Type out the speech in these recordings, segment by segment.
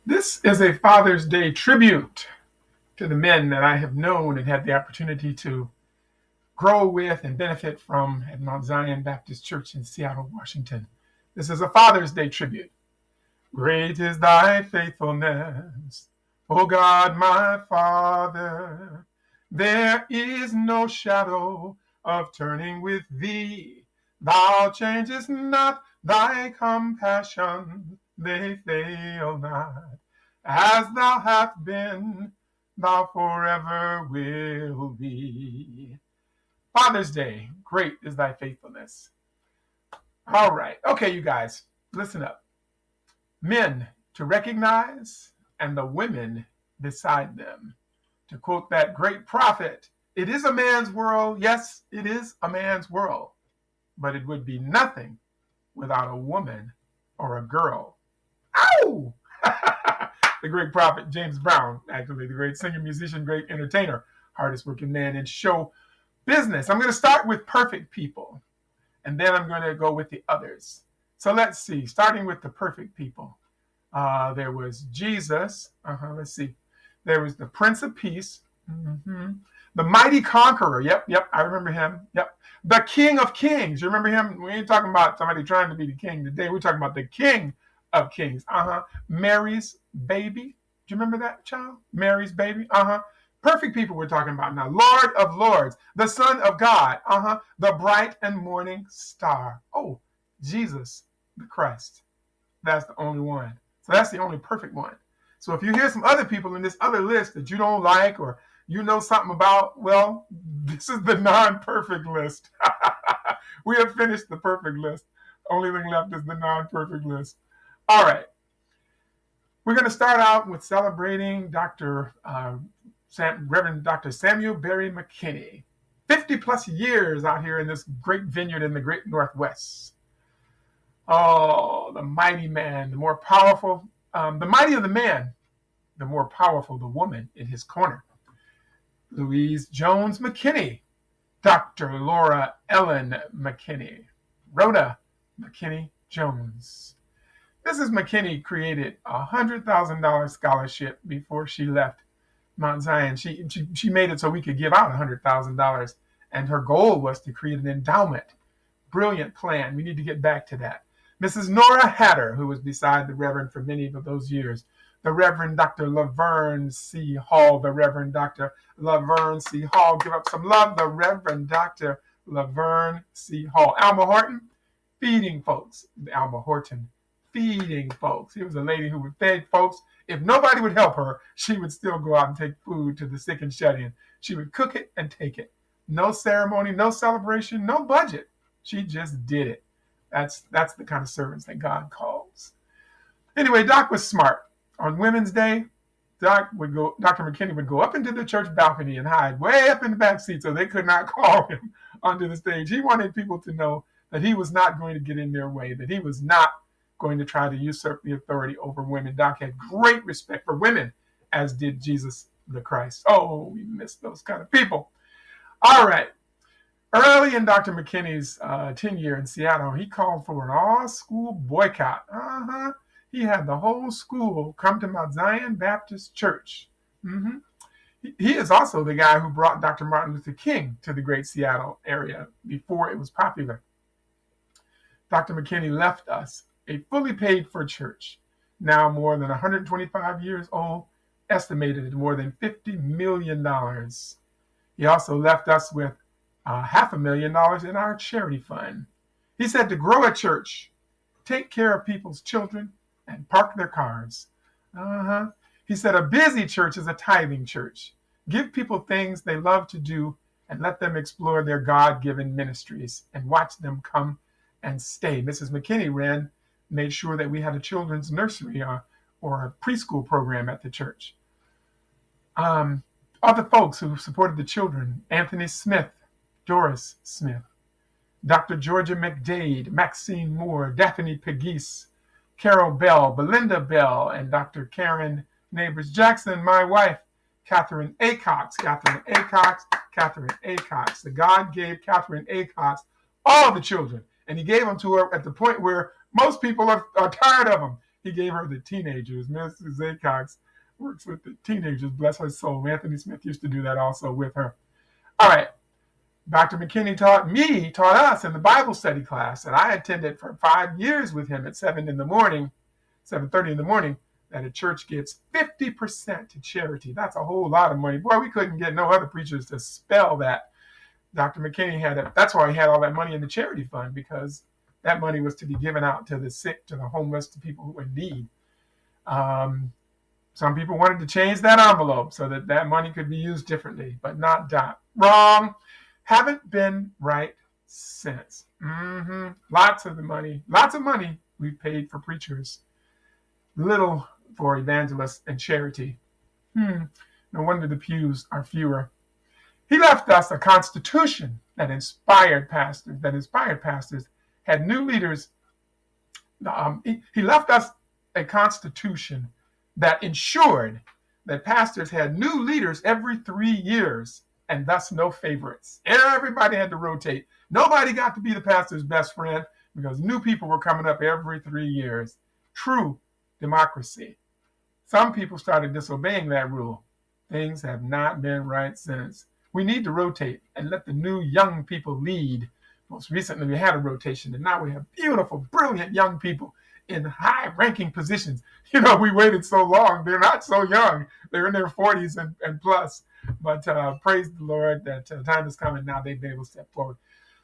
This is a Father's Day tribute to the men that I have known and had the opportunity to grow with and benefit from at Mount Zion Baptist Church in Seattle, Washington. This is a Father's Day tribute. Great is thy faithfulness, O God, my Father. There is no shadow of turning with thee. Thou changest not, thy compassion, they fail not. As thou hast been, thou forever will be. Father's Day, great is thy faithfulness. All right. Okay, you guys, listen up. Men to recognize and the women beside them. To quote that great prophet, it is a man's world. Yes, it is a man's world, but it would be nothing without a woman or a girl. Ow! The great prophet James Brown, actually, the great singer, musician, great entertainer, hardest working man in show business. I'm going to start with perfect people, and then I'm going to go with the others. So let's see, starting with the perfect people. There was Jesus. Let's see. There was the Prince of Peace. The Mighty Conqueror. Yep. I remember him. Yep. The King of Kings. You remember him? We ain't talking about somebody trying to be the king today. We're talking about the King of Kings. Mary's baby. Do you remember that child? Mary's baby. Perfect people we're talking about now. Lord of Lords. The Son of God. The bright and morning star. Oh, Jesus the Christ. That's the only one. So that's the only perfect one. So if you hear some other people in this other list that you don't like or you know something about, well, this is the non-perfect list. We have finished the perfect list. Only thing left is the non-perfect list. All right. We're going to start out with celebrating Reverend Dr. Samuel Berry McKinney. 50 plus years out here in this great vineyard in the great Northwest. Oh, the mighty man, the more powerful, the mightier the man, the more powerful the woman in his corner. Louise Jones McKinney, Dr. Laura Ellen McKinney, Rhoda McKinney Jones. Mrs. McKinney created a $100,000 scholarship before she left Mount Zion. She made it so we could give out $100,000, and her goal was to create an endowment. Brilliant plan. We need to get back to that. Mrs. Nora Hatter, who was beside the Reverend for many of those years. The Reverend Dr. Laverne C. Hall, the Reverend Dr. Laverne C. Hall. Give up some love, the Reverend Dr. Laverne C. Hall. Alma Horton, feeding folks. Alma Horton, feeding folks. He was a lady who would feed folks. If nobody would help her, she would still go out and take food to the sick and shut in. She would cook it and take it. No ceremony, no celebration, no budget. She just did it. That's the kind of servants that God calls. Anyway, Doc was smart. On Women's Day, Dr. McKinney would go up into the church balcony and hide way up in the back seat so they could not call him onto the stage. He wanted people to know that he was not going to get in their way, that he was not going to try to usurp the authority over women. Doc had great respect for women, as did Jesus the Christ. Oh, we miss those kind of people. All right. Early in Dr. McKinney's tenure in Seattle, he called for an all-school boycott. He had the whole school come to Mount Zion Baptist Church. He is also the guy who brought Dr. Martin Luther King to the great Seattle area before it was popular. Dr. McKinney left us a fully paid for church, now more than 125 years old, estimated at more than $50 million. He also left us with $500,000 in our charity fund. He said to grow a church, take care of people's children, and park their cars. He said a busy church is a tithing church. Give people things they love to do and let them explore their God-given ministries and watch them come and stay. Mrs. McKinney made sure that we had a children's nursery or a preschool program at the church. Other folks who supported the children, Anthony Smith, Doris Smith, Dr. Georgia McDade, Maxine Moore, Daphne Pegues, Carol Bell, Belinda Bell, and Dr. Karen Neighbors Jackson, my wife, Catherine Acox. The God gave Catherine Acox all the children, and he gave them to her at the point where most people are tired of them. He gave her the teenagers. Mrs. Acox works with the teenagers. Bless her soul. Anthony Smith used to do that also with her. All right. Dr. McKinney taught us in the Bible study class that I attended for 5 years with him at 7:30 in the morning, that a church gives 50% to charity. That's a whole lot of money. Boy, we couldn't get no other preachers to spell that. Dr. McKinney that's why he had all that money in the charity fund, because that money was to be given out to the sick, to the homeless, to people who were in need. Some people wanted to change that envelope so that that money could be used differently, but not that. Wrong. Haven't been right since. Lots of money we've paid for preachers. Little for evangelists and charity. No wonder the pews are fewer. He left us a constitution that inspired pastors, had new leaders. He left us a constitution that ensured that pastors had new leaders every 3 years, and thus no favorites. Everybody had to rotate. Nobody got to be the pastor's best friend, because new people were coming up every 3 years. True democracy. Some people started disobeying that rule. Things have not been right since. We need to rotate and let the new young people lead. Most recently, we had a rotation, and now we have beautiful, brilliant young people in high-ranking positions. We waited so long. They're not so young. They're in their 40s and plus. But praise the Lord that time is coming now. They've been able to step forward.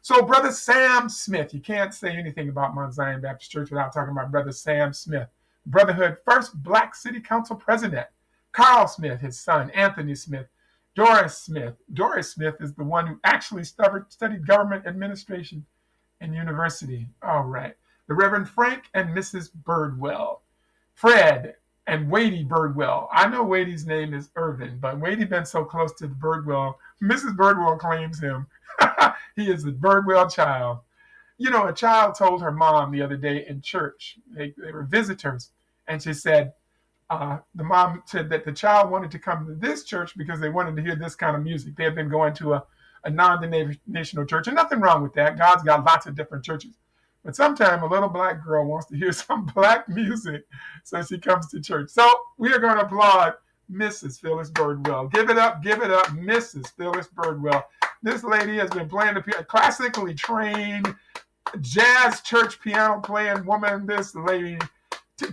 So Brother Sam Smith, you can't say anything about Mount Zion Baptist Church without talking about Brother Sam Smith, Brotherhood first Black City Council president. Carl Smith, his son, Anthony Smith, Doris Smith. Doris Smith is the one who actually studied government administration in university. All right. The Reverend Frank and Mrs. Birdwell. Fred and Wadey Birdwell. I know Wadey's name is Irvin, but Wadey been so close to the Birdwell. Mrs. Birdwell claims him. He is the Birdwell child. A child told her mom the other day in church, they were visitors, and she said, the mom said that the child wanted to come to this church because they wanted to hear this kind of music. They had been going to a non-denominational church, and nothing wrong with that. God's got lots of different churches. But sometimes a little Black girl wants to hear some Black music, so she comes to church. So we are going to applaud Mrs. Phyllis Birdwell. Give it up, Mrs. Phyllis Birdwell. This lady has been playing the piano, classically trained, jazz church piano playing woman. This lady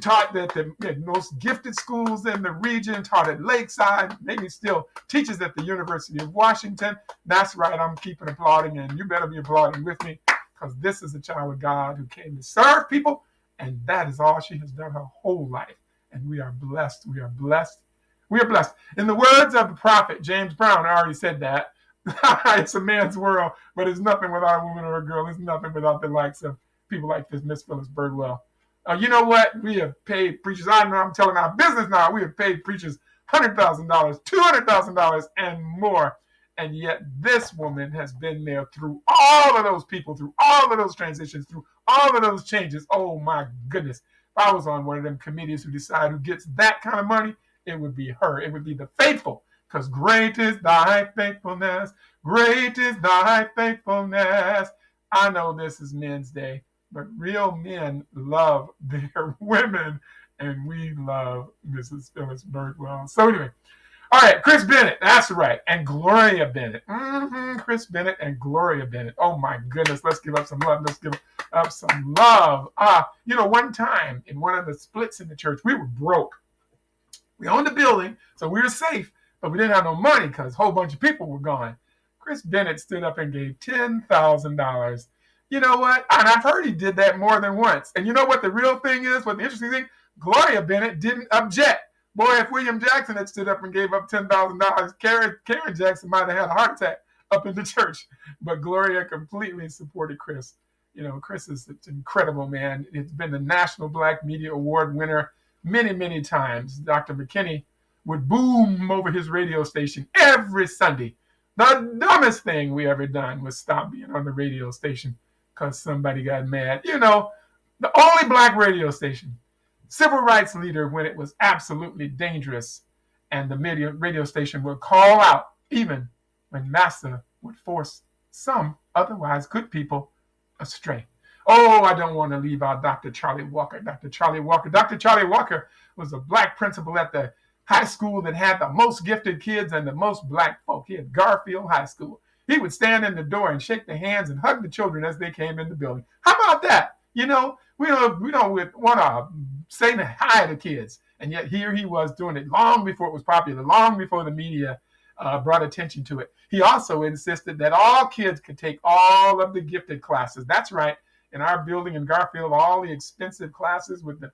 taught at the most gifted schools in the region, taught at Lakeside, maybe still teaches at the University of Washington. That's right, I'm keeping applauding, and you better be applauding with me, because this is a child of God who came to serve people, and that is all she has done her whole life. And we are blessed. We are blessed. We are blessed. In the words of the prophet James Brown, I already said that. It's a man's world, but it's nothing without a woman or a girl. It's nothing without the likes of people like this Miss Phyllis Birdwell. You know what? We have paid preachers. I'm telling our business now. We have paid preachers $100,000, $200,000, and more. And yet this woman has been there through all of those people, through all of those transitions, through all of those changes. Oh, my goodness. If I was on one of them committees who decide who gets that kind of money, it would be her. It would be the faithful. Because great is thy faithfulness. Great is thy faithfulness. I know this is Men's Day, but real men love their women, and we love Mrs. Phyllis Birdwell. So anyway, all right, Chris Bennett, that's right, and Gloria Bennett. Chris Bennett and Gloria Bennett. Oh my goodness, let's give up some love. Let's give up some love. One time in one of the splits in the church, we were broke. We owned the building, so we were safe, but we didn't have no money because a whole bunch of people were gone. Chris Bennett stood up and gave $10,000. You know what? And I've heard he did that more than once. And you know what the real thing is? What the interesting thing? Gloria Bennett didn't object. Boy, if William Jackson had stood up and gave up $10,000, Karen Jackson might have had a heart attack up in the church. But Gloria completely supported Chris. Chris is an incredible man. He's been the National Black Media Award winner many, many times. Dr. McKinney would boom over his radio station every Sunday. The dumbest thing we ever done was stop being on the radio station because somebody got mad. The only Black radio station. Civil rights leader when it was absolutely dangerous, and the radio station would call out even when massa would force some otherwise good people astray. Oh, I don't want to leave out Dr. Charlie Walker. Dr. Charlie Walker. Dr. Charlie Walker was a black principal at the high school that had the most gifted kids and the most black folk. He had Garfield High School. He would stand in the door and shake their hands and hug the children as they came in the building. How about that? We don't want to say hi to kids, and yet here he was doing it long before it was popular, long before the media brought attention to it. He also insisted that all kids could take all of the gifted classes. That's right. In our building in Garfield, all the expensive classes with the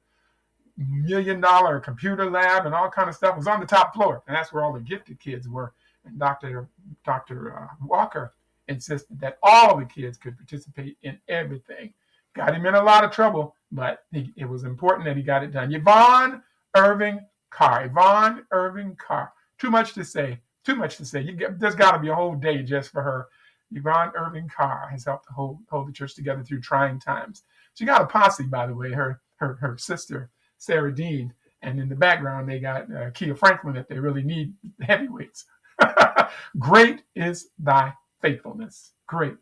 $1 million computer lab and all kind of stuff was on the top floor, and that's where all the gifted kids were. And Dr. Walker insisted that all the kids could participate in everything. Got him in a lot of trouble, but it was important that he got it done. Yvonne Irving Carr. Yvonne Irving Carr. Too much to say. Too much to say. There's got to be a whole day just for her. Yvonne Irving Carr has helped to hold the church together through trying times. She got a posse, by the way, her sister, Sarah Dean. And in the background, they got Kia Franklin if they really need heavyweights. Great is thy faithfulness. Great.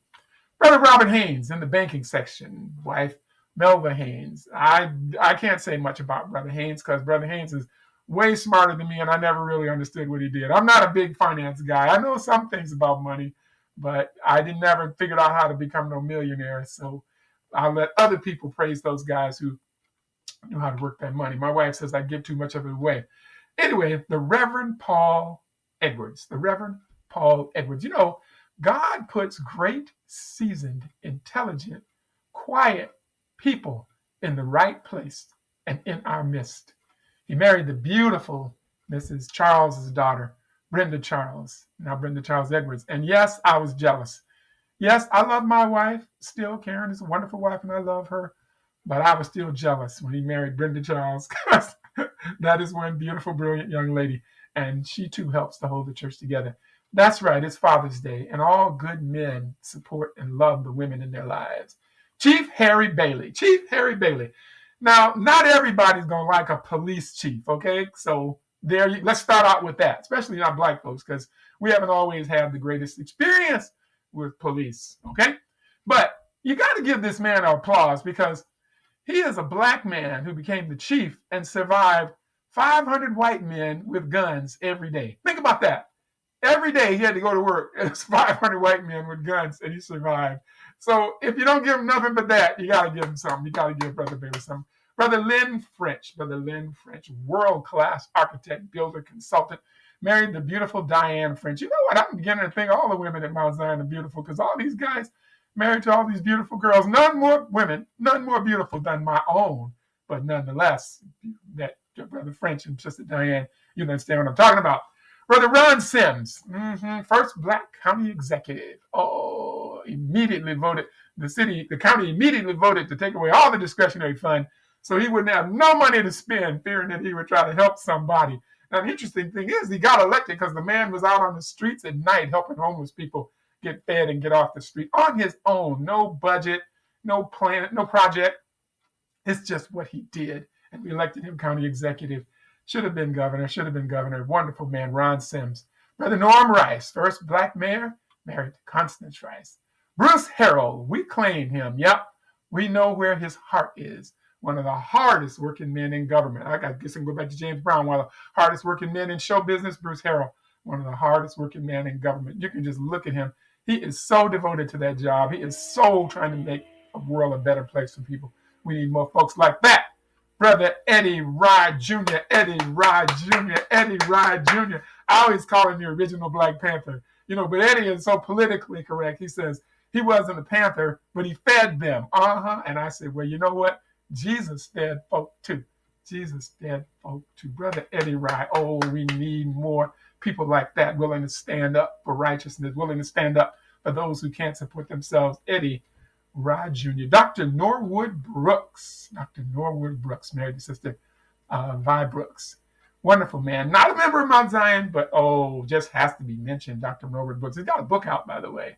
Brother Robert Haynes in the banking section. Wife, Melva Haynes. I can't say much about Brother Haynes because Brother Haynes is way smarter than me, and I never really understood what he did. I'm not a big finance guy. I know some things about money, but I never figured out how to become no millionaire. So I'll let other people praise those guys who know how to work that money. My wife says I give too much of it away. Anyway, the Reverend Paul Edwards. The Reverend Paul Edwards. God puts great, seasoned, intelligent, quiet people in the right place and in our midst. He married the beautiful Mrs. Charles's daughter, Brenda Charles, now Brenda Charles Edwards. And yes, I was jealous. Yes, I love my wife still. Karen is a wonderful wife and I love her. But I was still jealous when he married Brenda Charles because that is one beautiful, brilliant young lady. And she too helps to hold the church together. That's right, it's Father's Day, and all good men support and love the women in their lives. Chief Harry Bailey. Chief Harry Bailey. Now, not everybody's going to like a police chief, okay? So let's start out with that, especially not black folks, because we haven't always had the greatest experience with police, okay? But you got to give this man applause because he is a black man who became the chief and survived 500 white men with guns every day. Think about that. Every day he had to go to work. It was 500 white men with guns, and he survived. So if you don't give him nothing but that, you got to give him something. You got to give Brother Bailey something. Brother Lynn French, world-class architect, builder, consultant, married the beautiful Diane French. You know what? I'm beginning to think all the women at Mount Zion are beautiful because all these guys married to all these beautiful girls. None more beautiful than my own. But nonetheless, that Brother French and Sister Diane, you understand what I'm talking about. Brother Ron Sims, first black county executive. Oh, immediately voted. The county immediately voted to take away all the discretionary fund so he wouldn't have no money to spend, fearing that he would try to help somebody. Now, the interesting thing is he got elected because the man was out on the streets at night helping homeless people get fed and get off the street on his own. No budget, no plan, no project. It's just what he did. And we elected him county executive. Should have been governor. Wonderful man, Ron Sims. Brother Norm Rice, first black mayor, married to Constance Rice. Bruce Harrell, we claim him. Yep, we know where his heart is. One of the hardest working men in government. I guess I can go back to James Brown. One of the hardest working men in show business, Bruce Harrell. One of the hardest working men in government. You can just look at him. He is so devoted to that job. He is so trying to make the world a better place for people. We need more folks like that. Brother Eddie Rye Jr. Eddie Rye Jr. I always call him the original Black Panther. But Eddie is so politically correct. He says he wasn't a Panther, but he fed them. And I said, well, you know what? Jesus fed folk too. Brother Eddie Rye. Oh, we need more people like that, willing to stand up for righteousness, willing to stand up for those who can't support themselves. Eddie Rye Jr. Dr. Norwood Brooks, married to Sister Vi Brooks. Wonderful man. Not a member of Mount Zion, but just has to be mentioned. Dr. Norwood Brooks. He's got a book out, by the way.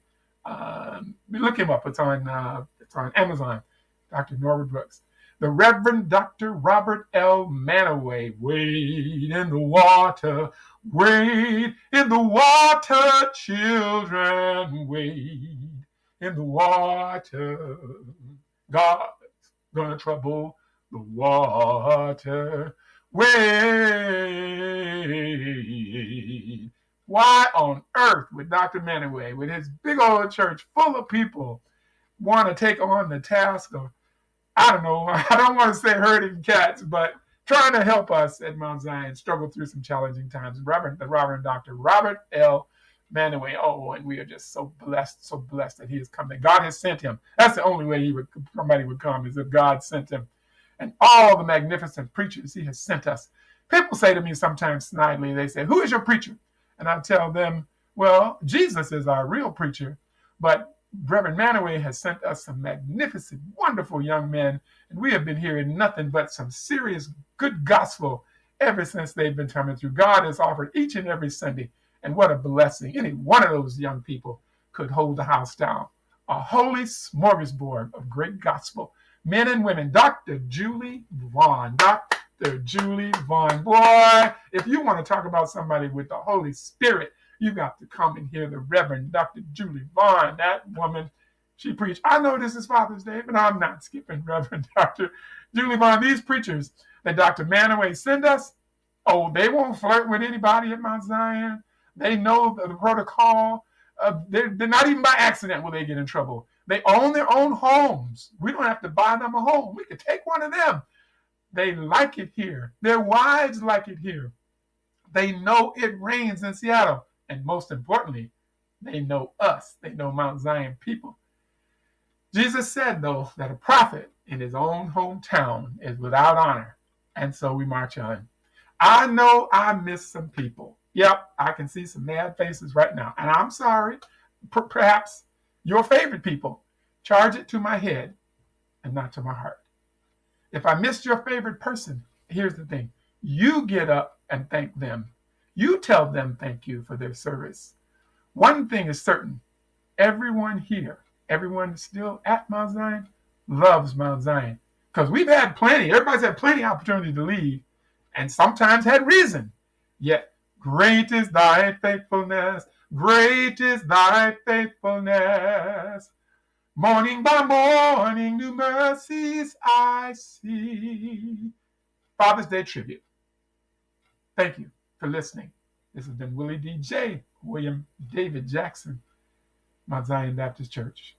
Look him up. It's on Amazon. Dr. Norwood Brooks. The Reverend Dr. Robert L. Manaway. Wade in the water, children, wade in the water. God's gonna trouble the water. Wait. Why on earth would Dr. Manaway, with his big old church full of people, want to take on the task of, I don't know, I don't want to say herding cats, but trying to help us at Mount Zion struggle through some challenging times? The Reverend Dr. Robert L. Manaway. Oh, and we are just so blessed that he has come. That God has sent him. That's the only way somebody would come, is if God sent him. And all the magnificent preachers he has sent us. People say to me sometimes snidely, they say, "Who is your preacher?" And I tell them, well, Jesus is our real preacher, but Reverend Manaway has sent us some magnificent, wonderful young men, and we have been hearing nothing but some serious, good gospel ever since they've been coming through. God has offered each and every Sunday, and what a blessing. Any one of those young people could hold the house down. A holy smorgasbord of great gospel. Men and women. Dr. Julie Vaughn. Dr. Julie Vaughn. Boy, if you want to talk about somebody with the Holy Spirit, you got to come and hear the Reverend Dr. Julie Vaughn. That woman, she preached. I know this is Father's Day, but I'm not skipping Reverend Dr. Julie Vaughn. These preachers that Dr. Manaway send us, oh, they won't flirt with anybody at Mount Zion. They know the protocol. They're not even by accident will they get in trouble. They own their own homes. We don't have to buy them a home. We could take one of them. They like it here. Their wives like it here. They know it rains in Seattle. And most importantly, they know us. They know Mount Zion people. Jesus said, though, that a prophet in his own hometown is without honor. And so we march on. I know I missed some people. Yep, I can see some mad faces right now. And I'm sorry. Perhaps your favorite people. Charge it to my head and not to my heart. If I missed your favorite person, here's the thing. You get up and thank them. You tell them thank you for their service. One thing is certain. Everyone here, everyone still at Mount Zion, loves Mount Zion. Because we've had plenty, everybody's had plenty of opportunity to leave, and sometimes had reason. Yet, great is thy faithfulness, great is thy faithfulness. Morning by morning, new mercies I see. Father's Day tribute. Thank you for listening. This has been Willie D.J., William David Jackson, Mount Zion Baptist Church.